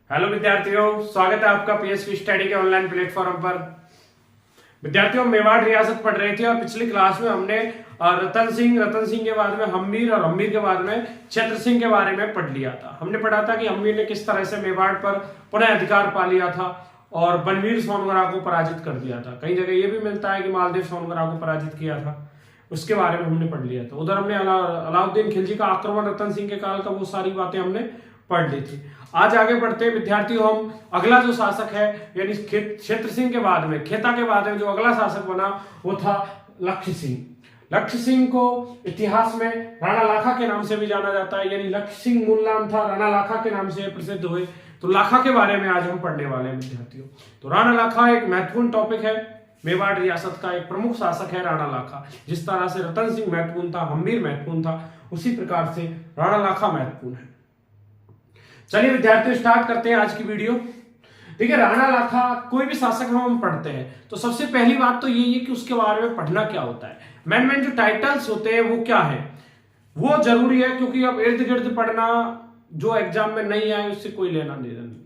Hello विद्यार्थियों, स्वागत है आपका पीएसवी स्टडी के ऑनलाइन प्लेटफॉर्म पर। विद्यार्थियों, मेवाड़ रियासत पढ़ रहे थे और पिछली क्लास में हमने रतन सिंह के बाद में हम्मीर और हम्मीर के बाद में क्षेत्र सिंह के बारे में पढ़ लिया था। हमने पढ़ा था कि हम्मीर ने किस तरह से मेवाड़ पर पुनः अधिकार पा लिया था और बनवीर सोनगरा को पराजित कर दिया था। कई जगह यह भी मिलता है कि मालदेव सोनगरा को पराजित किया था, उसके बारे में हमने पढ़ लिया था। उधर हमने अलाउद्दीन खिलजी का आक्रमण रतन सिंह के काल का वो सारी बातें हमने पढ़ ली थी। आज आगे बढ़ते हैं विद्यार्थियों, हम अगला जो शासक है यानी क्षेत्र सिंह के बाद में, खेता के बाद में जो अगला शासक बना वो था लक्ष्य सिंह। लक्ष्य सिंह को इतिहास में राणा लाखा के नाम से भी जाना जाता है, यानी लक्ष्य सिंह मूल नाम था, राणा लाखा के नाम से प्रसिद्ध हुए। तो लाखा के बारे में आज हम पढ़ने वाले हैं विद्यार्थियों। तो राणा लाखा एक महत्वपूर्ण टॉपिक है, मेवाड़ रियासत का एक प्रमुख शासक है राणा लाखा। जिस तरह से रतन सिंह महत्वपूर्ण था, हम्मीर महत्वपूर्ण था, उसी प्रकार से राणा लाखा महत्वपूर्ण है। चलिए विद्यार्थियों, स्टार्ट करते हैं आज की वीडियो। देखिए, राणा लाखा कोई भी शासक हम पढ़ते हैं तो सबसे पहली बात तो यही है कि उसके बारे में पढ़ना क्या होता है। मेन जो टाइटल्स होते हैं वो क्या है, वो जरूरी है, क्योंकि अब इर्द गिर्द पढ़ना जो एग्जाम में नहीं आए उससे कोई लेना देना नहीं।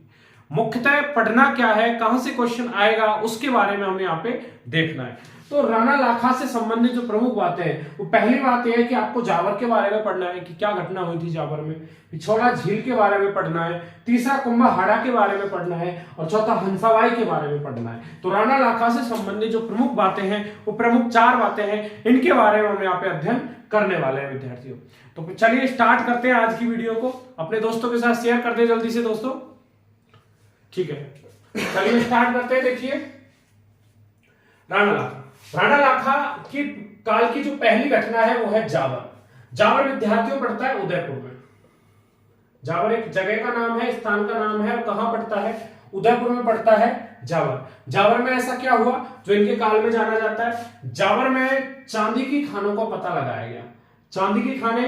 मुख्यतः पढ़ना क्या है, कहां से क्वेश्चन आएगा, उसके बारे में हमें यहाँ पे देखना है। तो राणा लाखा से संबंधित जो प्रमुख बातें हैं, वो पहली बात यह है कि आपको जावर के बारे में पढ़ना है कि क्या घटना हुई थी जावर में। पिछोला झील के बारे में पढ़ना है, तीसरा कुंभहाड़ा के बारे में पढ़ना है और चौथा हंसाबाई के बारे में पढ़ना है। तो राणा लाखा से संबंधित जो प्रमुख बातें हैं, वो प्रमुख 4 बातें हैं, इनके बारे में हम यहाँ पे अध्ययन करने वाले हैं विद्यार्थियों। तो चलिए स्टार्ट करते हैं आज की वीडियो को। अपने दोस्तों के साथ शेयर कर दे जल्दी से दोस्तों, ठीक है। चलिए स्टार्ट करते हैं। देखिए, राणा लाखा की काल की जो पहली घटना है वो है जावर। जावर विद्यार्थियों पढ़ता है उदयपुर में। जावर एक जगह का नाम है, स्थान का नाम है, और कहां पड़ता है? उदयपुर में पड़ता है जावर। जावर में ऐसा क्या हुआ जो इनके काल में जाना जाता है? जावर में चांदी की खानों का पता लगाया गया। चांदी की खाने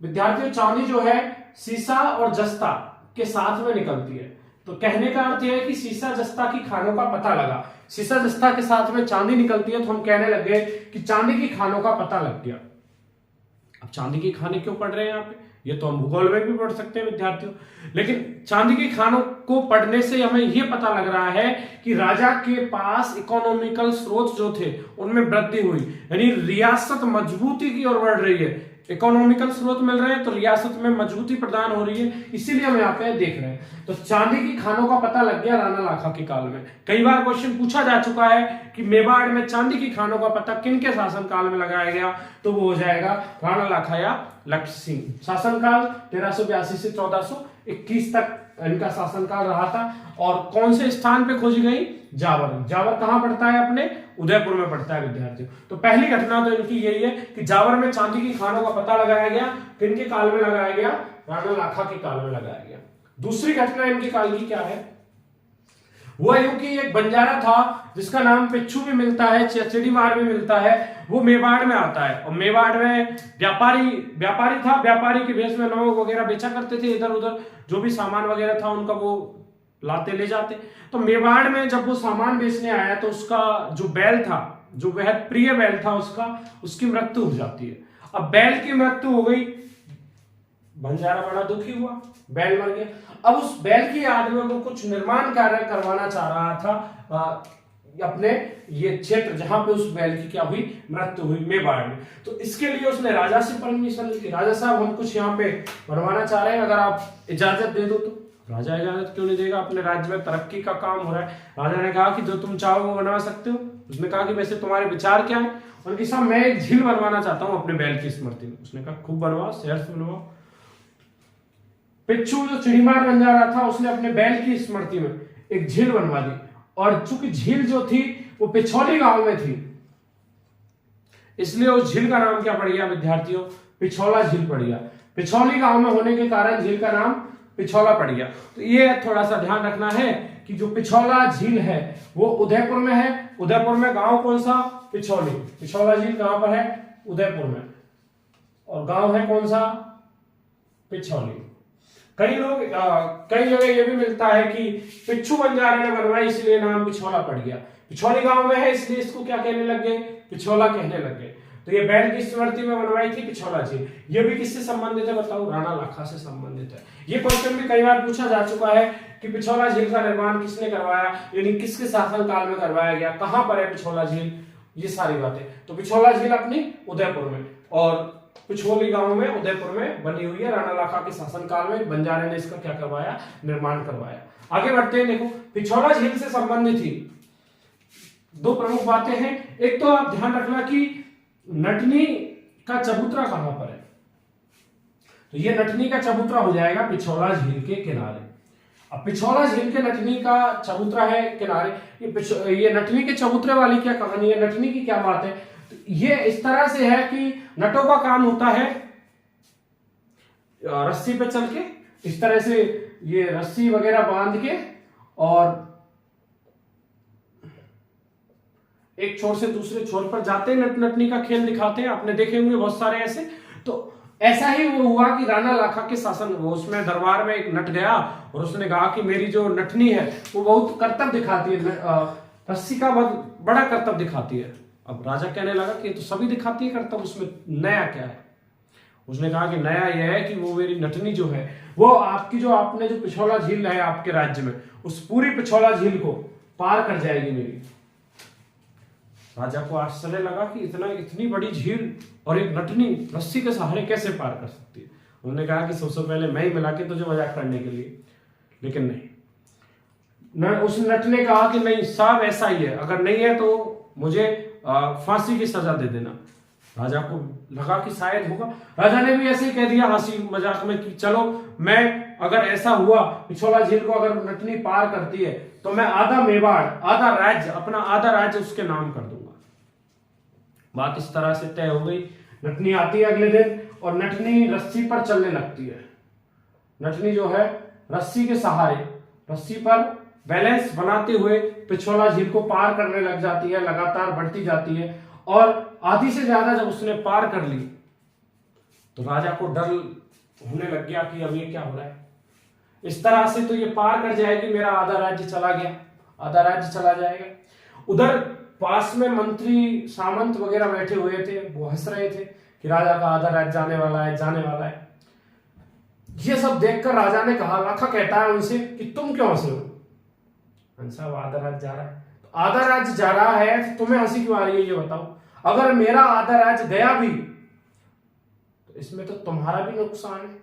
विद्यार्थियों, चांदी जो है सीसा और जस्ता के साथ में निकलती है। तो कहने का अर्थ यह है कि सीसा जस्ता की खानों का पता लगा, सीसा जस्ता के साथ में चांदी निकलती है, तो हम कहने लगे कि चांदी की खानों का पता लग गया। अब चांदी की खाने क्यों पढ़ रहे हैं यहाँ पे? ये तो हम भूगोल में भी पढ़ सकते हैं विद्यार्थियों, लेकिन चांदी की खानों को पढ़ने से हमें यह पता लग रहा है कि राजा के पास इकोनॉमिकल स्रोत जो थे उनमें वृद्धि हुई, यानी रियासत मजबूती की ओर बढ़ रही है। इकोनॉमिकल स्रोत मिल रहे हैं तो रियासत में मजबूती प्रदान हो रही है, इसीलिए हम यहाँ पे देख रहे हैं। तो चांदी की खानों का पता लग गया राणा लाखा के काल में। कई बार क्वेश्चन पूछा जा चुका है कि मेवाड़ में चांदी की खानों का पता किनके शासन काल में लगाया गया, तो वो हो जाएगा राणा लाखा या लक्ष्य सिंह। शासनकाल 1382 से 1421 तक इनका शासनकाल रहा था। और कौन से स्थान पे खोजी गई? जावर। जावर कहां पड़ता है? अपने उदयपुर में पड़ता है विद्यार्थियों। तो पहली घटना तो इनकी यही है कि जावर में चांदी की खानों का पता लगाया गया। किनके काल में लगाया गया? राणा लाखा के काल में लगाया गया। दूसरी घटना इनके काल की क्या है? वो है कि एक बंजारा था जिसका नाम पिच्छू भी मिलता है, चिड़ीमार भी मिलता है, वो मेवाड़ में आता है। और मेवाड़ में व्यापारी था, व्यापारी के भेष में नमक वगैरह बेचा करते थे, इधर उधर जो भी सामान वगैरह था उनका वो लाते ले जाते। तो मेवाड़ में जब वो सामान बेचने आया तो उसका जो बैल था, जो बेहद प्रिय बैल था उसकी मृत्यु हो जाती है। अब बैल की मृत्यु हो गई, बंजारा बड़ा दुखी हुआ, बैल मर गया। अब उस बैल की याद में वो कुछ निर्माण कार्य करवाना चाह रहा था अपने ये क्षेत्र जहां पे उस बैल की क्या हुई? मृत्यु हुई, मेवाड़ में। तो इसके लिए उसने राजा से परमिशन ली कि राजा साहब, हम कुछ यहाँ पे बनवाना चाह रहे हैं, अगर आप इजाजत दे दो। तो राजा इजाजत क्यों नहीं देगा? अपने राज्य में तरक्की का काम हो रहा है। राजा ने कहा कि जो तुम चाहो वो बनवा सकते हो। उसने कहा कि वैसे तुम्हारे विचार क्या है? उनके साहब, मैं एक झील बनवाना चाहता हूँ अपने बैल की स्मृति में। उसने कहा खूब बनवाओ, शहर से बनवाओ। पिच्छू जो चिड़ीमार बंजारा था उसने अपने बैल की स्मृति में एक झील बनवा दी। और चूंकि झील जो थी वो पिछौली गांव में थी, इसलिए उस झील का नाम क्या पड़ गया विद्यार्थियों? पिछौला झील पड़ गया। पिछौली गांव में होने के कारण झील का नाम पिछौला पड़ गया। तो ये थोड़ा सा ध्यान रखना है कि जो पिछौला झील है वो उदयपुर में है। उदयपुर में गांव कौन सा? पिछौली। पिछौला झील कहां पर है? उदयपुर में। और गांव है कौन सा? पिछौली। कई जगह ये भी मिलता है कि पिच्छू बंजारे ने बनवाई इसलिए नाम पिछौला पड़ गया। पिछौली गांव में है इसलिए इसको क्या कहने लग गए? पिछौला कहने लग गए। तो ये बैल की स्मृति में बनवाई थी पिछौला झील। ये भी किससे संबंधित है बताओ? राणा लाखा से संबंधित है। ये क्वेश्चन भी कई बार पूछा जा चुका है कि पिछौला झील का निर्माण किसने करवाया, यानी किसके शासन काल में करवाया गया, कहां पर है पिछौला झील, ये सारी बातें। तो पिछौला झील अपनी उदयपुर में और पिछोली गांव में उदयपुर में बनी हुई है। राणा लाखा के शासन काल में बंजारे ने इसका क्या करवाया, निर्माण करवाया। आगे बढ़ते हैं, देखो पिछौला झील से संबंधित ही दो प्रमुख बातें हैं। एक तो आप ध्यान रखना कि नटनी का चबूतरा कहां पर है, तो ये नटनी का चबूतरा हो जाएगा पिछौला झील के किनारे। अब पिछौला झील के नटनी का चबूतरा है किनारे, ये नटनी के चबूतरे वाली क्या कहानी है, नटनी की क्या बात है। तो ये इस तरह से है कि नटों का काम होता है रस्सी पे चल के, इस तरह से ये रस्सी वगैरह बांध के और एक छोर से दूसरे छोर पर जाते हैं, नटनी का खेल दिखाते हैं, आपने देखे होंगे बहुत सारे ऐसे। तो ऐसा ही वो हुआ कि राणा लाखा के शासन, वो उसमें दरबार में एक नट गया और उसने कहा कि मेरी जो नटनी है वो बहुत करतब दिखाती है, रस्सी का बहुत बड़ा करतब दिखाती है। अब राजा कहने लगा कि तो सभी दिखाती है करतब, उसमें नया क्या है। उसने कहा कि नया यह है कि वो मेरी नटनी जो है वो आपकी जो आपने जो पिछौला झील है आपके राज्य में, उस पूरी पिछौला झील को पार कर जाएगी मेरी। राजा को आश्चर्य लगा कि इतनी बड़ी झील और एक नटनी रस्सी के सहारे कैसे पार कर सकती है। उन्होंने कहा कि सबसे पहले मैं ही मिला के तुझे मजाक करने के लिए, लेकिन नहीं। उस नट ने कहा कि नहीं साहब ऐसा ही है, अगर नहीं है तो मुझे फांसी की सजा दे देना। राजा को लगा कि शायद होगा, राजा ने भी ऐसे ही कह दिया हंसी मजाक में कि चलो मैं, अगर ऐसा हुआ पिछौला झील को अगर नटनी पार करती है तो मैं आधा मेवाड़, आधा राज्य, अपना आधा राज्य उसके नाम कर दूंगा। बात इस तरह से तय हो गई। नटनी आती है अगले दिन और नटनी रस्सी पर चलने लगती है। नटनी जो है रस्सी के सहारे, रस्सी पर बैलेंस बनाते हुए पिछौला झील को पार करने लग जाती है, लगातार बढ़ती जाती है और आधी से ज्यादा जब उसने पार कर ली तो राजा को डर होने लग गया कि अब ये क्या हो रहा है। इस तरह से तो ये पार कर जाएगी, मेरा आधा राज्य चला गया, आधा राज्य चला जाएगा। उधर पास में मंत्री सामंत वगैरह बैठे हुए थे, वो हंस रहे थे कि राजा का आधा राज्य जाने वाला है, जाने वाला है। ये सब देखकर राजा ने कहा, लाखा कहता है उनसे कि तुम क्यों हंस रहे हो? साहब आधा राज्य जा रहा है, तो आधा राज्य जा रहा है तो तुम्हें हंसी क्यों आ रही है ये बताओ। अगर मेरा आधा राज्य गया भी तो इसमें तो तुम्हारा भी नुकसान है,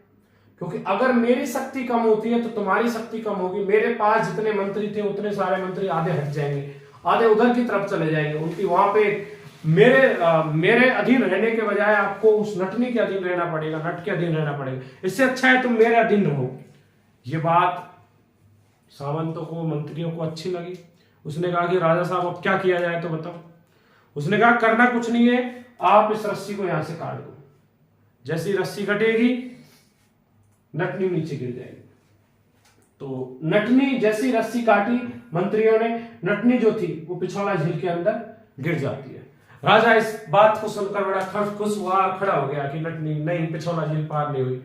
क्योंकि अगर मेरी शक्ति कम होती है तो तुम्हारी शक्ति कम होगी। मेरे पास जितने मंत्री थे उतने सारे मंत्री आधे हट जाएंगे, आधे उधर की तरफ चले जाएंगे, उनकी वहां पे मेरे अधीन रहने के बजाय आपको उस नटनी के अधीन रहना पड़ेगा, नट के अधीन रहना पड़ेगा। इससे अच्छा है तुम मेरे अधीन रहो। ये बात सामंतों को, मंत्रियों को अच्छी लगी। उसने कहा कि राजा साहब अब क्या किया जाए तो बताओ। उसने कहा करना कुछ नहीं है, आप इस रस्सी को यहां से काट दो। जैसी रस्सी कटेगी नटनी नीचे गिर जाएगी। तो नटनी जैसी रस्सी काटी मंत्रियों ने, नटनी जो थी वो पिछौला झील के अंदर गिर जाती है। राजा इस बात को सुनकर बड़ा खुश हुआ, खड़ा हो गया कि नटनी नहीं, पिछौला झील पार नहीं हुई।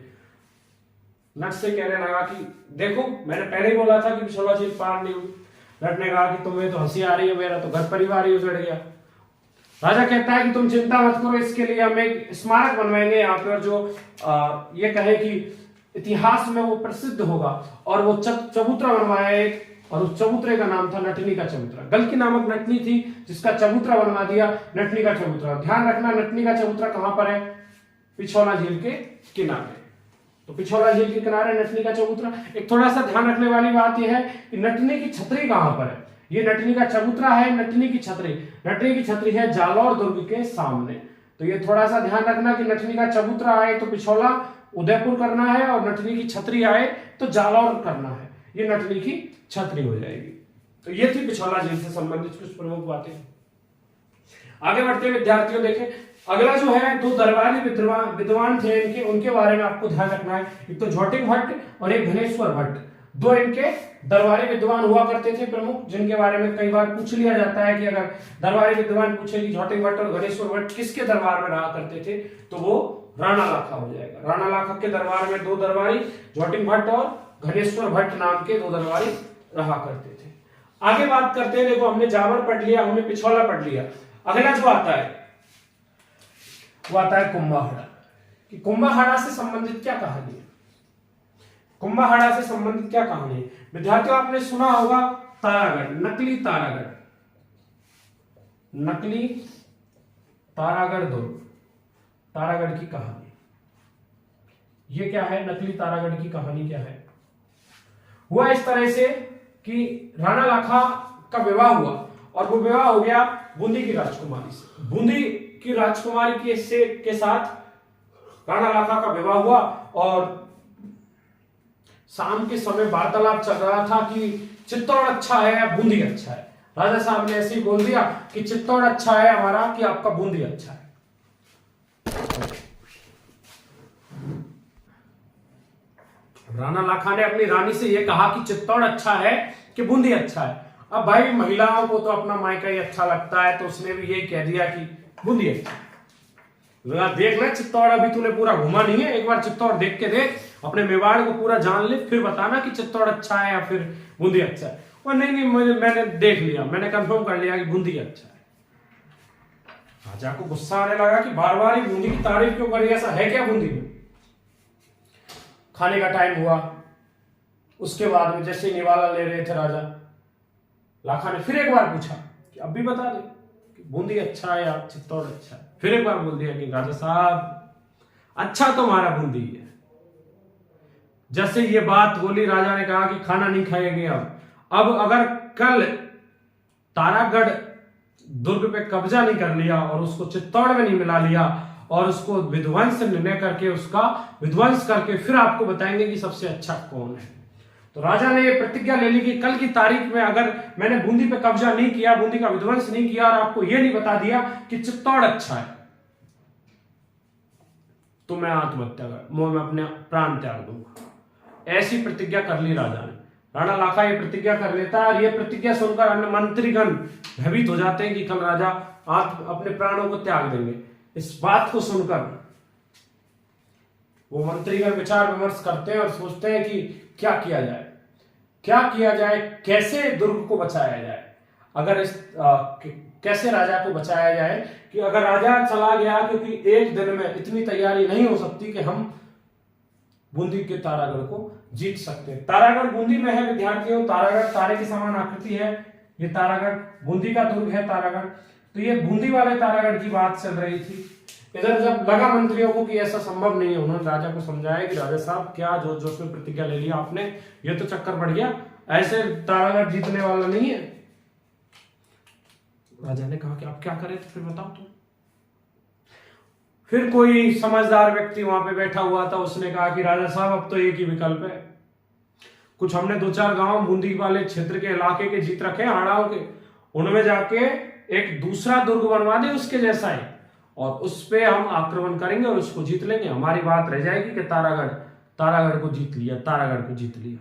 नट से कहने लगा कि देखो मैंने पहले ही बोला था कि पिछौला झील पार नहीं हुई। नट ने कहा कि तुम्हें तो हंसी आ रही है, मेरा तो घर परिवार ही उजड़ गया। राजा कहता है कि तुम चिंता मत करो, इसके लिए हम एक स्मारक बनवाएंगे यहाँ पर जो ये कहे कि इतिहास में वो प्रसिद्ध होगा। और वो चबूतरा बनवाया एक, और उस चबूतरे का नाम था नटनी का चबूतरा। गलकी नामक नटनी थी जिसका चबूतरा बनवा दिया नटनी का चबूतरा। ध्यान रखना नटनी का चबूतरा कहां पर है? पिछौला झील के किनारे। तो पिछौला झील के किनारे नटनी का चबूतरा। एक थोड़ा सा ध्यान रखने वाली बात यह है कि नटनी की छतरी कहां पर है। ये नटनी का चबूतरा है, नटनी की छतरी है जालौर दुर्ग के सामने। तो ये थोड़ा सा ध्यान रखना कि नटनी का चबूतरा आए तो पिछौला उदयपुर करना है और नटनी की छतरी आए तो जालौर करना है। ये नटनी की छतरी हो जाएगी। तो ये थी पिछौला झील से संबंधित कुछ प्रमुख बातें। आगे बढ़ते हुए विद्यार्थियों देखें, अगला जो है दो दरबारी विद्वान थे इनके, उनके बारे में आपको ध्यान रखना है। एक तो झोटिंग भट्ट और एक धनेश्वर भट्ट, दो इनके दरबारी विद्वान हुआ करते थे प्रमुख, जिनके बारे में कई बार पूछ लिया जाता है कि अगर दरबारी विद्वान पूछे कि झोटिंग भट्ट और धनेश्वर भट्ट किसके दरबार में रहा करते थे तो वो राणा लाखा हो जाएगा। राणा लाखा के दरबार में दो दरबारी झोटिंग भट्ट और धनेश्वर भट्ट नाम के दो दरबारी रहा करते थे। आगे बात करते हैं, देखो हमने जावर पढ़ लिया, हमने पिछौला पढ़ लिया। अगला जो आता है वो आता है कुंभहड़ा। कि कुंभहड़ा से संबंधित क्या कहानी है? कुंभहड़ा से संबंधित क्या कहानी है? विद्यार्थियों, आपने सुना होगा तारागढ़, नकली तारागढ़, नकली तारागढ़ दुर्ग, तारागढ़ की कहानी। ये क्या है? नकली तारागढ़ की कहानी क्या है? हुआ इस तरह से कि राणा लाखा का विवाह हुआ, और वो विवाह हो गया बूंदी की राजकुमारी से। बूंदी की राजकुमारी के साथ राणा लाखा का विवाह हुआ, और शाम के समय वार्तालाप चल रहा था कि चित्तौड़ अच्छा है या बूंदी अच्छा है। राजा साहब ने ऐसे ही बोल दिया कि चित्तौड़ अच्छा है हमारा, कि आपका बूंदी अच्छा है। राणा लाखा ने अपनी रानी से यह कहा कि चित्तौड़ अच्छा है कि बूंदी अच्छा है। अब भाई महिलाओं को तो अपना मायका ही अच्छा लगता है, तो उसने भी यही कह दिया कि बूंदी अच्छा है। देख ले चित्तौड़, अभी तूने पूरा घुमा नहीं है, एक बार चित्तौड़ देख के देख, अपने मेवाड़ को पूरा जान ले, फिर बताना कि चित्तौड़ अच्छा है या फिर बूंदी अच्छा है। और नहीं, मैंने देख लिया, मैंने कंफर्म कर लिया कि बूंदी अच्छा है। राजा को गुस्सा आने लगा कि बार बार ही बूंदी की तारीफ क्यों करी, ऐसा है क्या बूंदी में? खाने का टाइम हुआ, उसके बाद में जैसे निवाला ले रहे थे राजा, लाखा ने फिर एक बार पूछा कि अब भी बता दे कि बूंदी अच्छा है या चित्तौड़ अच्छा है। फिर एक बार बोल दिया कि राजा साहब अच्छा तो हमारा बूंदी है। जैसे ये बात बोली, राजा ने कहा कि खाना नहीं खाएंगे अब अगर कल तारागढ़ दुर्ग पे कब्जा नहीं कर लिया और उसको चित्तौड़ में नहीं मिला लिया और उसको विध्वंस निर्णय करके उसका विध्वंस करके फिर आपको बताएंगे कि सबसे अच्छा कौन है। तो राजा ने ये प्रतिज्ञा ले ली कि कल की तारीख में अगर मैंने बूंदी पे कब्जा नहीं किया, बूंदी का विध्वंस नहीं किया और आपको यह नहीं बता दिया कि चित्तौड़ अच्छा है, तो मैं आत्महत्या कर, मैं अपने प्राण त्याग दूंगा। ऐसी प्रतिज्ञा कर ली राजा ने। राणा लाखा ये प्रतिज्ञा कर लेता है, और ये प्रतिज्ञा सुनकर अन्य मंत्रीगण भयभीत हो जाते हैं कि कल राजा अपने प्राणों को त्याग देंगे। इस बात को सुनकर वो मंत्रीगण विचार विमर्श करते हैं और सोचते हैं कि क्या किया जाए, कैसे दुर्ग को बचाया जाए, अगर कैसे राजा को बचाया जाए कि अगर राजा चला गया, क्योंकि एक दिन में इतनी तैयारी नहीं हो सकती कि हम बूंदी के तारागढ़ को जीत सकते हैं। तारागढ़ बूंदी में है विद्यार्थियों, तारागढ़ तारे की समान आकृति है, ये तारागढ़ बूंदी का दुर्ग है तारागढ़। तो ये बूंदी वाले तारागढ़ की बात चल रही थी। इधर जब लगा मंत्रियों को कि ऐसा संभव नहीं है, उन्होंने राजा को समझाया कि राजा साहब क्या जोश में प्रतिज्ञा ले लिया आपने, ये तो चक्कर बढ़ गया, ऐसे तारागढ़ जीतने वाला नहीं है। राजा ने कहा कि आप क्या करें, तो फिर बताओ तुम। फिर कोई समझदार व्यक्ति वहां पे बैठा हुआ था, उसने कहा कि राजा साहब अब तो एक ही विकल्प है, कुछ हमने 2-4 गांव बूंदी वाले क्षेत्र के इलाके के जीत रखे हाड़ाओं के, उनमें जाके एक दूसरा दुर्ग बनवा दे उसके जैसा ही, और उस पे हम आक्रमण करेंगे और उसको जीत लेंगे। हमारी बात रह जाएगी कि तारागढ़ को जीत लिया, तारागढ़ को जीत लिया।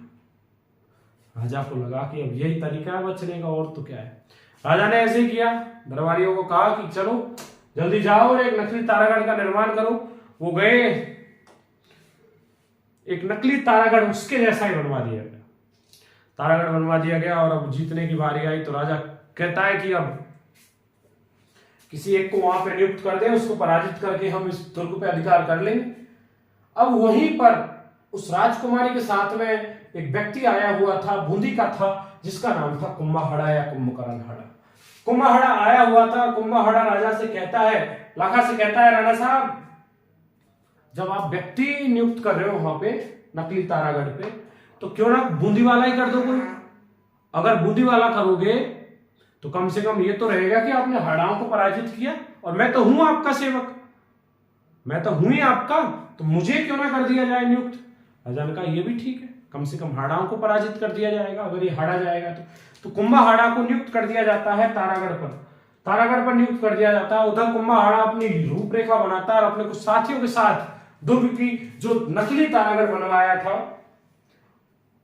राजा को लगा कि अब यही तरीका है बचने का, और तो क्या है। राजा ने ऐसे ही किया, दरबारियों को कहा कि चलो जल्दी जाओ और एक नकली तारागढ़ का निर्माण करो। वो गए, एक नकली तारागढ़ उसके जैसा ही बनवा दिया गया, तारागढ़ बनवा दिया गया। और अब जीतने की बारी आई तो राजा कहता है कि अब किसी एक को वहां पे नियुक्त कर दे, उसको पराजित करके हम इस दुर्ग पे अधिकार कर लेंगे। अब वहीं पर उस राजकुमारी के साथ में एक व्यक्ति आया हुआ था, बूंदी का था, जिसका नाम था कुंभहड़ा या कुंभकर्णहड़ा। कुंभहड़ा आया हुआ था। कुंभहड़ा राजा से कहता है, लाखा से कहता है, राणा साहब जब आप व्यक्ति नियुक्त कर रहे हो वहां पे नकली तारागढ़ पे, तो क्यों ना बूंदी वाला ही कर दो कोई। अगर बूंदी वाला करोगे तो कम से कम ये तो रहेगा कि आपने हड़ाओं को पराजित किया, और मैं तो हूं आपका सेवक, मैं तो हूं ही आपका, तो मुझे क्यों ना कर दिया जाए नियुक्त। राजा ने कहा ये भी ठीक है, कम से कम हाड़ाओं को पराजित कर दिया जाएगा अगर ये हाड़ा जाएगा तो कुंभहड़ा को नियुक्त कर दिया जाता है तारागढ़ पर नियुक्त कर दिया जाता है। उधर कुंभहड़ा अपनी रूपरेखा बनाता है और अपने कुछ साथियों के साथ दुर्ग की जो नकली तारागढ़ बनवाया था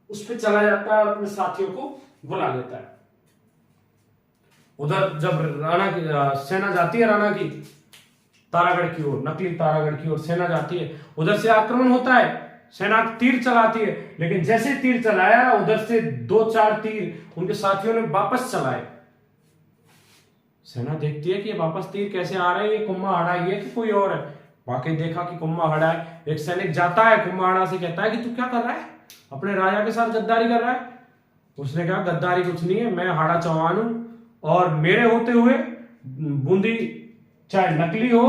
उस पर चला जाता है और अपने साथियों को बुला लेता है। उधर जब राणा की सेना जाती है, राणा की तारागढ़ की ओर, नकली तारागढ़ की ओर सेना जाती है, उधर से आक्रमण होता है, सेना तीर चलाती है, लेकिन जैसे तीर चलाया उधर से 2-4 तीर उनके साथियों ने वापस चलाए। सेना देखती है कि ये वापस तीर कैसे आ रहे हैं, ये कुंभहाड़ा ही है कि कोई और है। वाकई देखा कि कुंभहाड़ा है। एक सैनिक जाता है कुंभहाड़ा से, कहता है कि तू क्या कर रहा है, अपने राजा के साथ गद्दारी कर रहा है। उसने कहा गद्दारी कुछ नहीं है, मैं हाड़ा चौहान हूं और मेरे होते हुए बूंदी चाहे नकली हो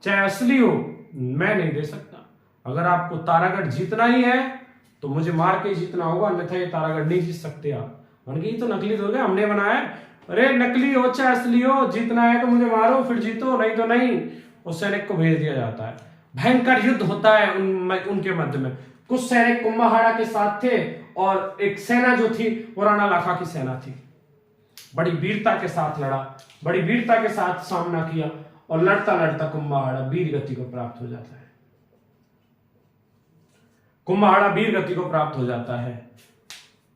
चाहे असली हो मैं नहीं दे सकता। अगर आपको तारागढ़ जीतना ही है तो मुझे मार के जीतना होगा, अन्यथा ये तारागढ़ नहीं जीत सकते आप। ये तो नकली हो गया, हमने बनाया। अरे नकली हो चाहे असली हो, जीतना है तो मुझे मारो फिर जीतो, नहीं तो नहीं। उस सैनिक को भेज दिया जाता है। भयंकर युद्ध होता है उनके मध्य में। कुछ सैनिक कुंभहाड़ा के साथ थे और एक सेना जो थी वो राणा लाखा की सेना थी। बड़ी वीरता के साथ लड़ा, बड़ी वीरता के साथ सामना किया और लड़ता लड़ता कुंभहाड़ा वीर गति को प्राप्त हो जाता है। कुंभहाड़ा वीर गति को प्राप्त हो जाता है।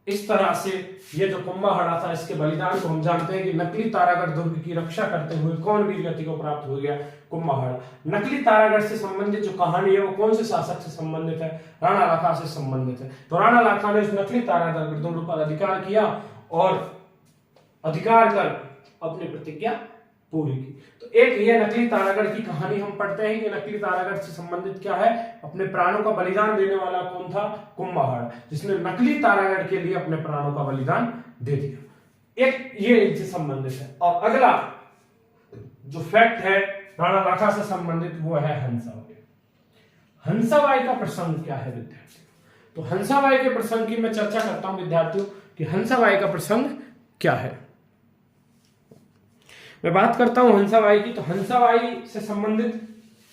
इस तरह से ये जो कुंभहाड़ा था, इसके बलिदान को हम जानते हैं कि नकली तारागढ़ दुर्ग की रक्षा करते हुए कौन वीर गति को प्राप्त हो गया, कुंभहाड़ा। नकली तारागढ़ से संबंधित जो कहानी है वो कौन से शासक से संबंधित है, राणा लाखा से संबंधित है। तो राणा लाखा ने उस नकली तारागढ़ दुर्ग पर अधिकार किया और अधिकार कर अपनी प्रतिज्ञा पूरी की। तो एक ये नकली तारागढ़ की कहानी हम पढ़ते हैं कि नकली तारागढ़ से संबंधित क्या है, अपने प्राणों का बलिदान देने वाला कौन था, कुंभहाड़ा, जिसने नकली तारागढ़ के लिए अपने प्राणों का बलिदान दे दिया। एक ये इनसे संबंधित है। और अगला जो फैक्ट है राणा लाखा से संबंधित वो है हंसाबाई। हंसाबाई का प्रसंग क्या है विद्यार्थियों? तो हंसाबाई के प्रसंग की मैं चर्चा करता हूं विद्यार्थियों कि हंसाबाई का प्रसंग क्या है। मैं बात करता हूं हंसाबाई की। तो हंसाबाई से संबंधित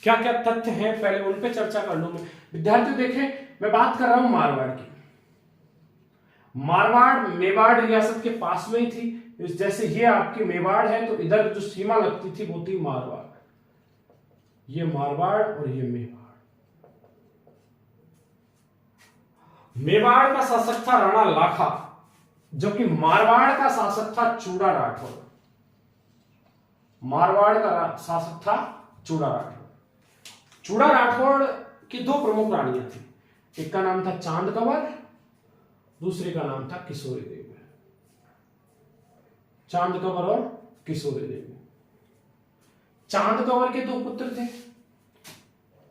क्या क्या तथ्य हैं पहले उन पे चर्चा कर लूं मैं। विद्यार्थियों देखें, मैं बात कर रहा हूं मारवाड़ की। मारवाड़ मेवाड़ रियासत के पास में ही थी। जैसे ये आपकी मेवाड़ है तो इधर जो सीमा लगती थी वो थी मारवाड़। ये मारवाड़ और ये मेवाड़। मेवाड़ का शासक था राणा लाखा, जबकि मारवाड़ का शासक था चूड़ा राठौड़। मारवाड़ का शासक था चूड़ा राठौड़। चूड़ा राठौड़ की दो प्रमुख रानियां थी। एक का नाम था चांद कंवर, दूसरे का नाम था किशोरी देवी। चांद कंवर और किशोरी देवी। चांद कंवर के दो पुत्र थे।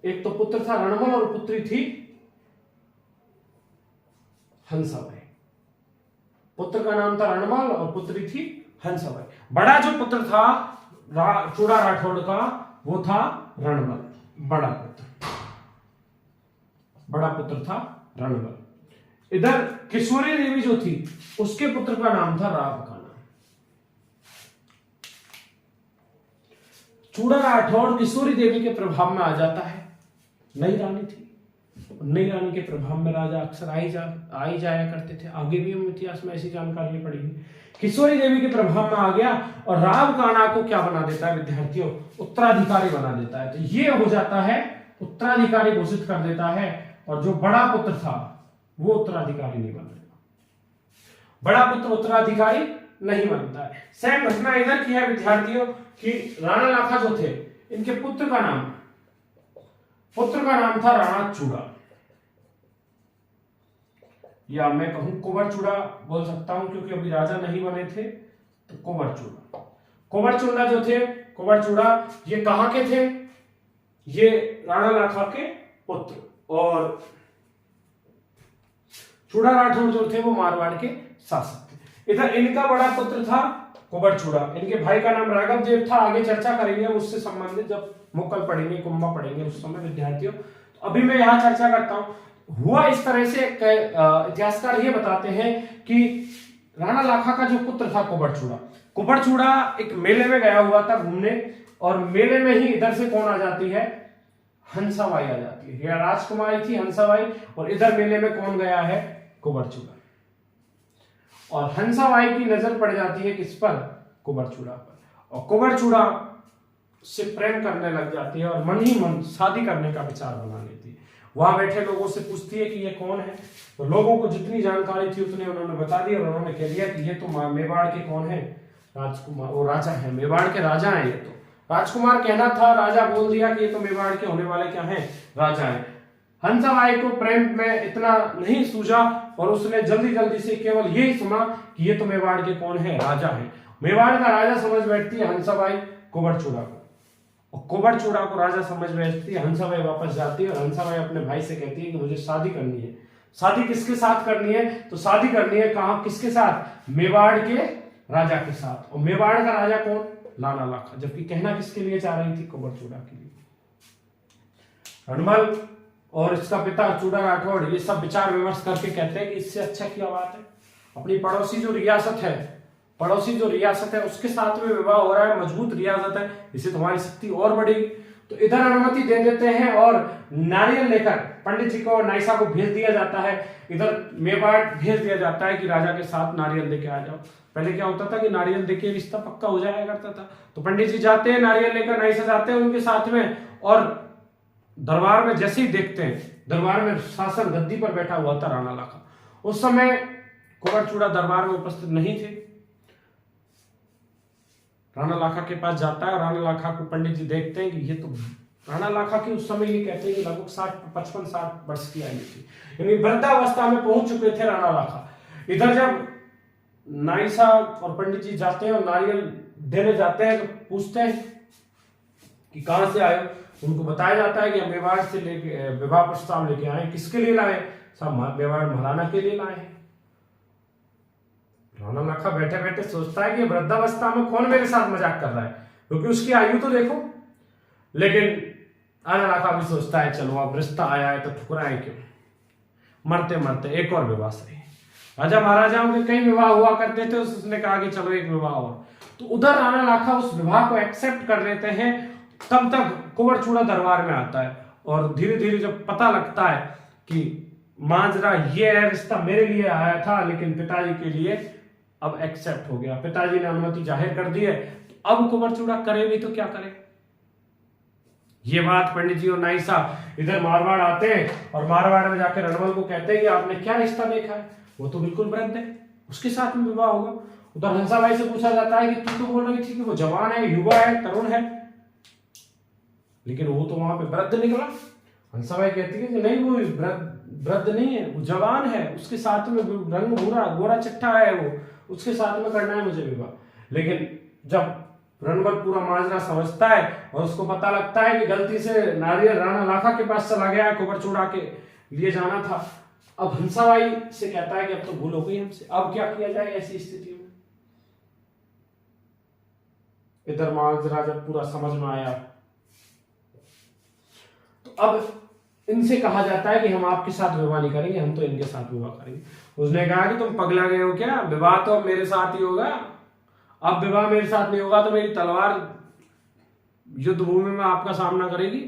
एक तो पुत्र था रणमल और पुत्री थी हंसाबाई। पुत्र का नाम था रणमल और पुत्री थी हंसाबाई। बड़ा जो पुत्र था चूड़ा राठौड़ का वो था रणमल, बड़ा पुत्र था रणमल। इधर किशोरी देवी जो थी उसके पुत्र का नाम था रावकाना। चूड़ा राठौड़ किशोरी देवी के प्रभाव में आ जाता है। नई रानी थी, नई रानी के प्रभाव में राजा अक्सर आई जाया करते थे। आगे भी हम इतिहास में ऐसी जानकारी पढ़ी है। किशोरी देवी के प्रभाव में आ गया और रावकाना को क्या बना देता है विद्यार्थियों, उत्तराधिकारी बना देता है। तो ये हो जाता है उत्तराधिकारी घोषित कर देता है और जो बड़ा पुत्र था वो उत्तराधिकारी नहीं बनेगा। बड़ा पुत्र उत्तराधिकारी नहीं बनता है। सेम घटना इधर की है विद्यार्थियों कि राणा लाखा जो थे इनके पुत्र का नाम था राणा चूड़ा, या मैं कहूं कुंवर चूड़ा बोल सकता हूं क्योंकि अभी राजा नहीं बने थे। तो कुंवर चूड़ा जो थे, कुंवर चूड़ा ये कहां के थे, ये राणा लाखा के पुत्र। और चूड़ा राठौड़ जो थे वो मारवाड़ के शासक थे। इधर इनका बड़ा पुत्र था कुंवर चूड़ा। इनके भाई का नाम राघव देव था। आगे चर्चा करेंगे उससे संबंधित, जब मुक्कल पढ़ेंगे, कुंभा पढ़ेंगे उस समय विद्यार्थियों। तो अभी मैं यहां चर्चा करता हूं। हुआ इस तरह से, इतिहासकार ये बताते हैं कि राणा लाखा का जो पुत्र था कुंवर चूड़ा एक मेले में गया हुआ था घूमने, और मेले में ही इधर से कौन आ जाती है, हंसाबाई आ जाती है। यह राजकुमारी थी हंसाबाई, और इधर मेले में कौन गया है, कुंवर चूड़ा। और हंसाबाई की नजर पड़ जाती है किस पर, कुंवर चूड़ा पर, और कुंवर चूड़ा से प्रेम करने लग जाती है और मन ही मन शादी करने का विचार बना लेती है। वहां बैठे लोगों से पूछती है कि ये कौन है, तो लोगों को जितनी जानकारी थी उतने उन्होंने बता दी, और उन्होंने कह दिया कि ये तो मेवाड़ के कौन है, राजकुमार, वो राजा है, मेवाड़ के राजा हैं। ये तो राजकुमार कहना था, राजा बोल दिया कि ये तो मेवाड़ के होने वाले क्या हैं, राजा हैं। हंसाबाई को प्रेम में इतना नहीं सूझा और उसने जल्दी जल्दी से केवल यही सुना कि ये तो मेवाड़ के कौन है, राजा हैं। मेवाड़ का राजा समझ बैठती है हंसाबाई कुंवरचूड़ा को, और कुंवरचूड़ा को राजा समझ बैठती है। हंसाबाई वापस जाती है और हंसाबाई अपने भाई से कहती है कि मुझे शादी करनी है। शादी किसके साथ करनी है? तो शादी करनी है कहाँ, किसके साथ? मेवाड़ के राजा के साथ। और मेवाड़ का राजा कौन? लाना लाखा। जबकि कहना किसके लिए चाह रही थी? कुंवरचूड़ा के लिए। रणमल और इसका पिता चूड़ा राठौड़ ये सब विचार विमर्श करके कहते हैं कि इससे अच्छा क्या बात है, अपनी पड़ोसी जो रियासत है उसके साथ में विवाह हो रहा है, मजबूत रियासत है, इससे तुम्हारी शक्ति और बढ़ेगी। तो इधर अनुमति दे देते हैं और नारियल लेकर पंडित जी को और नाइसा को भेज दिया जाता है। इधर मेवाड़ भेज दिया जाता है कि राजा के साथ नारियल लेके आ जाओ। पहले क्या होता था कि नारियल देके रिश्ता पक्का हो जाया करता था। तो पंडित जी जाते हैं, नारियल लेकर नाइसा जाते हैं उनके साथ में, और दरबार में जैसे ही देखते हैं, दरबार में शासन गद्दी पर बैठा हुआ था राणा लाखा। उस समय कुंवरचूड़ा दरबार में उपस्थित नहीं थे। राणा लाखा के पास जाता है और राणा लाखा को पंडित जी देखते हैं कि ये तो राणा लाखा की उस समय ये कहते हैं कि लगभग 55-60 वर्ष की आयु थी, यानी वृद्धावस्था में पहुंच चुके थे राणा लाखा। इधर जब नाइसा और पंडित जी जाते हैं और नारियल देने जाते हैं तो पूछते हैं कि कहां से आए। उनको बताया जाता है कि हम मेवाड़ से लेके विवाह प्रस्ताव लेके आए। किसके लिए लाए? सब मेवाड़ महाराणा के लिए लाए हैं। राणा लाखा बैठे बैठे सोचता है कि वृद्धावस्था में कौन मेरे साथ मजाक कर रहा है, क्योंकि उसकी आयु तो देखो। लेकिन राणा लाखा भी सोचता है चलो अब रिश्ता आया है तो ठुकराए क्यों, मरते मरते एक और विवाह सही। राजा महाराजाओं के कई विवाह हुआ करते थे, उसने कहा कि चलो एक विवाह और। तो उधर राणा लाखा उस विवाह को एक्सेप्ट कर लेते हैं। तब तक कुंवरचूड़ा दरबार में आता है और धीरे धीरे जब पता लगता है कि मांजरा ये रिश्ता मेरे लिए आया था लेकिन पिताजी के लिए अब एक्सेप्ट हो गया, पिताजी ने अनुमति जाहिर कर दी है, तो अब कुंवरचूड़ा करे भी तो क्या करे। ये बात पंडित जी और नाइसा इधर मारवाड़ आते हैं और मारवाड़ में जाकर रणमल को कहते हैं कि आपने क्या रिश्ता देखा है? वो तो बिल्कुल वृद्ध है, उसके साथ में विवाह होगा। उधर हंसाबाई से पूछा जाता है कि तू तो बोल रही थी कि वो जवान है, युवा है, तरुण है, लेकिन वो तो वहां पे वृद्ध निकला। हंसाबाई कहती है कि नहीं, वो वृद्ध नहीं है, वो जवान है, उसके साथ में रंग भूरा गोरा चिट्ठा है, वो उसके साथ में करना है मुझे विवाह। लेकिन जब रणमल पूरा माजरा समझता है और उसको पता लगता है कि गलती से नारियल राणा लाखा के पास चला गया, कुंवरचूड़ा के लिए जाना था, अब हंसाबाई से कहता है कि अब तो भूल हो गई हमसे, अब क्या किया जाए ऐसी स्थिति में। इधर माजरा जब पूरा समझ में आया तो अब इनसे कहा जाता है कि हम आपके साथ विवाह नहीं करेंगे, हम तो इनके साथ विवाह करेंगे। उसने कहा कि तुम पगला गए हो क्या, विवाह तो अब मेरे साथ ही होगा। अब विवाह मेरे साथ नहीं होगा तो मेरी तलवार युद्ध भूमि में आपका सामना करेगी।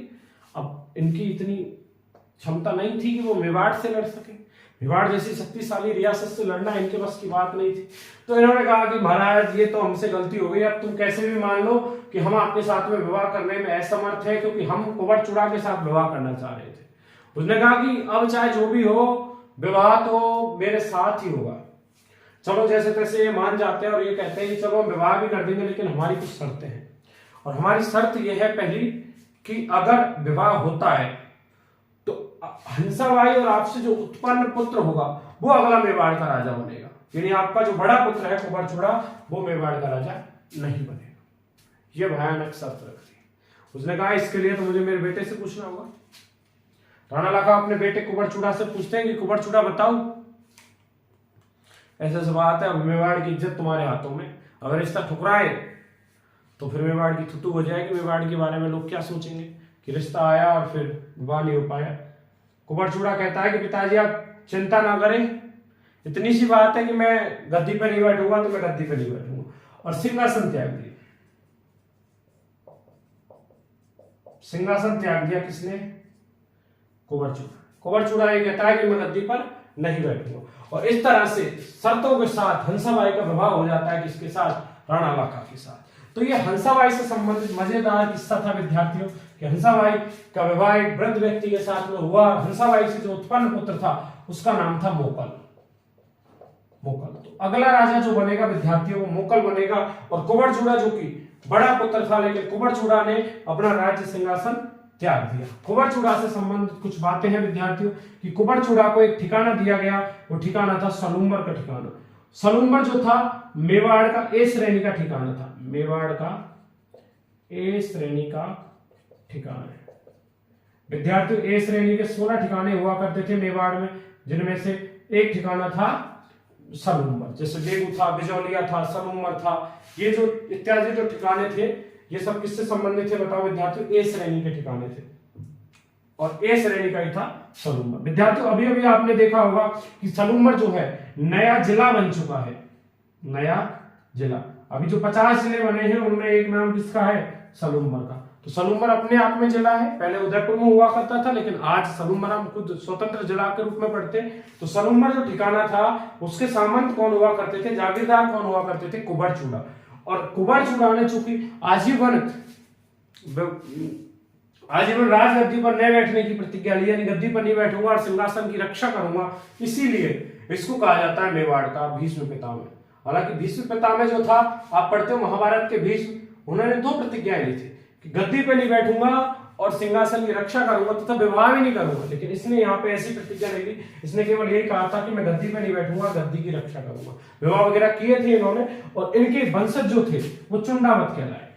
अब इनकी इतनी क्षमता नहीं थी कि वो मेवाड़ से लड़ सके, मेवाड़ जैसी शक्तिशाली रियासत से लड़ना इनके बस की बात नहीं थी। तो इन्होंने कहा कि महाराज ये तो हमसे गलती हो गई, अब तुम कैसे भी मान लो कि हम आपके साथ में विवाह करने में असमर्थ है, क्योंकि हम कुंवरचूड़ा के साथ विवाह करना चाह रहे थे। उसने कहा कि अब चाहे जो भी हो, विवाह तो मेरे साथ ही होगा। चलो जैसे तैसे ये मान जाते हैं और ये कहते हैं कि चलो हम विवाह भी कर देंगे, लेकिन हमारी कुछ शर्तें हैं। और हमारी शर्त यह है पहली कि अगर विवाह होता है तो हंसाबाई और आपसे जो उत्पन्न पुत्र होगा वो अगला मेवाड़ का राजा बनेगा, यानी आपका जो बड़ा पुत्र है कुंवरचूड़ा वो मेवाड़ का राजा नहीं बनेगा। ये भयानक शर्त रखती है। उसने कहा इसके लिए तो मुझे मेरे बेटे से पूछना होगा। राणा लाखा अपने बेटे कुंवरचूड़ा से पूछते हैं कि कुंवरचूड़ा बताओ, ऐसा बात है, मेवाड़ की इज्जत तुम्हारे हाथों में, अगर इसका ठुकराए तो फिर मेवाड़ की थुतू हो जाएगी। मेवाड़ के बारे में लोग क्या सोचेंगे कि रिश्ता आया और फिर विवाह नहीं हो पाया। कुंवरचूड़ा कहता है कि पिताजी आप चिंता ना करें, इतनी सी बात है कि मैं गद्दी पर नहीं बैठूंगा तो मैं गद्दी पर नहीं बैठूंगा, और सिंहासन त्याग दिया। सिंहासन त्याग दिया किसने? कुंवरचूड़ा। कुंवरचूड़ा ये कहता है कि मैं गद्दी पर नहीं बैठूंगा, और इस तरह से शर्तों के साथ हंसाबाई का विवाह हो जाता है किसके साथ? राणा लाखा के साथ। तो ये हंसाबाई से संबंधित मजेदार किस्सा था विद्यार्थियों कि हंसाबाई का विवाह एक वृद्ध व्यक्ति के साथ में हुआ। हंसाबाई से जो उत्पन्न पुत्र था उसका नाम था मोकल। तो अगला राजा जो बनेगा विद्यार्थियों वो मोकल बनेगा, और कुंवरचूड़ा जो कि बड़ा पुत्र था, लेकिन कुंवरचूड़ा ने अपना राज्य सिंहासन त्याग दिया। कुंवरचूड़ा से संबंधित कुछ बातें हैं विद्यार्थियों कि कुंवरचूड़ा को एक ठिकाना दिया गया, वो ठिकाना था सलूम्बर का ठिकाना। सलूम्बर जो था मेवाड़ का ए श्रेणी का ठिकाना था, मेवाड़ का ए श्रेणी का ठिकाना है। विद्यार्थियों ए श्रेणी के 16 ठिकाने हुआ करते थे मेवाड़ में, जिनमें से एक ठिकाना था सलूम्बर। जैसे डेगू था, बिजौलिया था, सलूम्बर था, ये जो इत्यादि जो ठिकाने थे ये सब किससे संबंधित थे बताओ विद्यार्थियों? ए श्रेणी के ठिकाने थे, और ए श्रेणी का ही था सलूम्बर। विद्यार्थियों अभी अभी आपने देखा होगा कि सलूम्बर जो है नया जिला बन चुका है, नया जिला। अभी जो 50 जिले बने हैं उनमें एक नाम किसका है? सलूम्बर का। तो सलूम्बर अपने आप में जिला है, पहले उदयपुर में हुआ करता था, लेकिन आज सलूम्बर हम खुद स्वतंत्र जिला के रूप में पढ़ते। तो सलूम्बर जो ठिकाना था उसके सामंत कौन हुआ करते थे, जागीरदार कौन हुआ करते थे? कुंवर चूड़ा। और कुंवर चूड़ा ने चूंकि आजीवन राजगद्दी पर न बैठने की प्रतिज्ञा ली, यानी गद्दी पर नहीं बैठूंगा और सिंहासन की रक्षा करूंगा, इसीलिए इसको कहा जाता है मेवाड़ का भीष्म पितामह। हालांकि भीष्म पितामह जो था, आप पढ़ते हो महाभारत के भीष्म, उन्होंने 2 प्रतिज्ञाएं ली थी कि गद्दी पे नहीं बैठूंगा और सिंहासन की रक्षा करूंगा तथा विवाह भी नहीं करूंगा। लेकिन इसने यहाँ पे ऐसी प्रतिज्ञा नहीं ली, इसने केवल यही कहा था कि मैं गद्दी पे नहीं बैठूंगा, गद्दी की रक्षा करूंगा। विवाह वगैरह किए थे इन्होंने, और इनके वंशज जो थे वो चुंडावत कहलाए।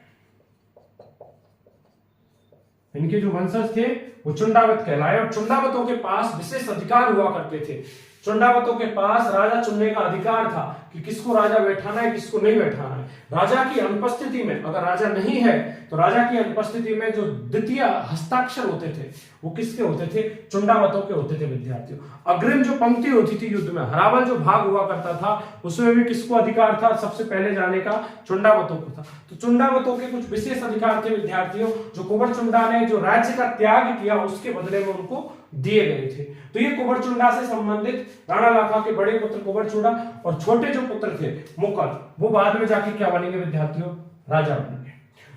इनके जो वंशज थे वो चुंडावत कहलाए, और चुंडावतों के पास विशेष अधिकार हुआ करते थे। चुंडावतों के पास राजा चुनने का अधिकार था कि किसको राजा बैठाना है, किसको नहीं बैठाना है। राजा की अनुपस्थिति में, अगर राजा नहीं है तो राजा की अनुपस्थिति में जो द्वितीय हस्ताक्षर होते थे वो किसके होते थे? चुंडावतों के होते थे। विद्यार्थियों अग्रिम जो पंक्ति होती थी युद्ध में, हरावल जो भाग हुआ करता था, उसमें भी किसको अधिकार था सबसे पहले जाने का? चुंडावतों को था। तो चुंडावतों के कुछ विशेष अधिकार थे विद्यार्थियों, जो कुंवर चुंडा ने जो राज्य का त्याग किया उसके बदले में उनको दिए गए थे। तो ये कुंवर चुंडा से संबंधित राणा लाखा के बड़े पुत्र कुंवर चुंडा, और छोटे जो पुत्र थे मुकल, वो बाद में जाके क्या बनेंगे विद्यार्थियों? राजा बनेंगे।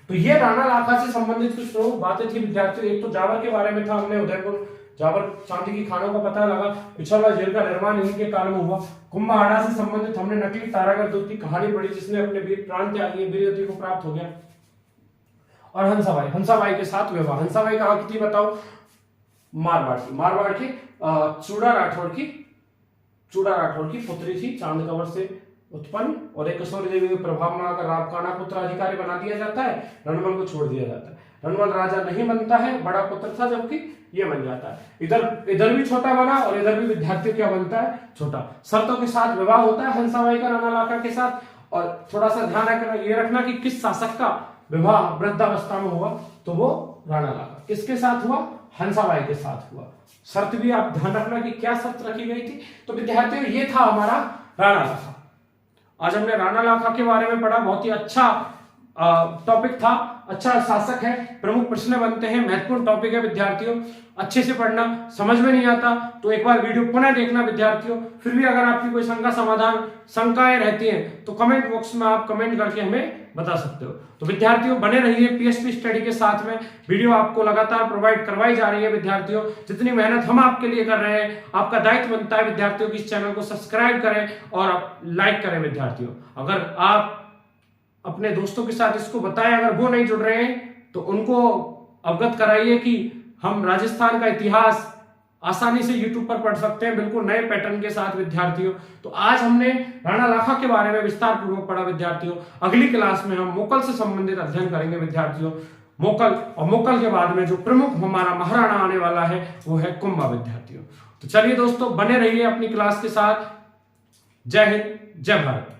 तो ये राणा लाखा से संबंधित कुछ प्रमुख बातें थी विद्यार्थियों। एक तो जावर के बारे में था, हमने उदयपुर जावर चांदी की खानों का पता लगा, पिछला जेल का निर्माण इन्हीं के काल में हुआ। कुंभहाड़ा से संबंधित हमने नकली तारागढ़ दूत की कहानी पढ़ी, जिसने अपने वीर प्राण त्यागी, वीरगति को प्राप्त हो गया। और हंसाबाई के साथ विवाह। हंसाबाई कहाँ की थी बताओ? मारवाड़ की चूड़ा राठौड़ की पुत्री थी, चांद कंवर से उत्पन्न। और एक किशोरी देवी के प्रभाव में आकर रावकाना पुत्र अधिकारी बना दिया जाता है, रणबल को छोड़ दिया जाता है। रणबल राजा नहीं बनता है, बड़ा पुत्र था, जबकि ये बन जाता है। इधर भी छोटा बना और इधर भी विद्यार्थी क्या बनता है? छोटा। शर्तों के साथ विवाह होता है हंसाबाई का राणा लाखा के साथ। और थोड़ा सा ध्यान ये रखना कि किस शासक का विवाह वृद्धावस्था में हुआ, तो वो राणा लाखा। किसके साथ हुआ? हंसाबाई के साथ हुआ। शर्त भी आप ध्यान रखना कि क्या शर्त रखी गई थी। तो विद्यार्थियों ये था हमारा राणा लाखा। आज हमने राणा लाखा के बारे में पढ़ा, बहुत ही अच्छा टॉपिक था, अच्छा शासक है, प्रमुख प्रश्न बनते हैं, महत्वपूर्ण टॉपिक है विद्यार्थियों। अच्छे से पढ़ना, समझ में नहीं आता तो एक बार वीडियो पुनः देखना विद्यार्थियों। फिर भी अगर आपकी कोई शंकाएं रहती हैं तो कमेंट बॉक्स में आप कमेंट करके हमें बता सकते हो। तो विद्यार्थियों बने रहिए पीएसपी स्टडी के साथ में, वीडियो आपको लगातार प्रोवाइड करवाई जा रही है विद्यार्थियों। जितनी मेहनत हम आपके लिए कर रहे हैं, आपका दायित्व बनता है विद्यार्थियों की इस चैनल को सब्सक्राइब करें और लाइक करें विद्यार्थियों। अगर आप अपने दोस्तों के साथ इसको बताएं, अगर वो नहीं जुड़ रहे हैं तो उनको अवगत कराइए कि हम राजस्थान का इतिहास आसानी से YouTube पर पढ़ सकते हैं, बिल्कुल नए पैटर्न के साथ विद्यार्थियों। तो आज हमने राणा लाखा के बारे में विस्तार पूर्वक पढ़ा विद्यार्थियों। अगली क्लास में हम मोकल से संबंधित अध्ययन करेंगे विद्यार्थियों। मोकल, और मोकल के बाद में जो प्रमुख हमारा महाराणा आने वाला है वो है कुंभा विद्यार्थियों। तो चलिए दोस्तों बने रहिए अपनी क्लास के साथ। जय हिंद, जय भारत।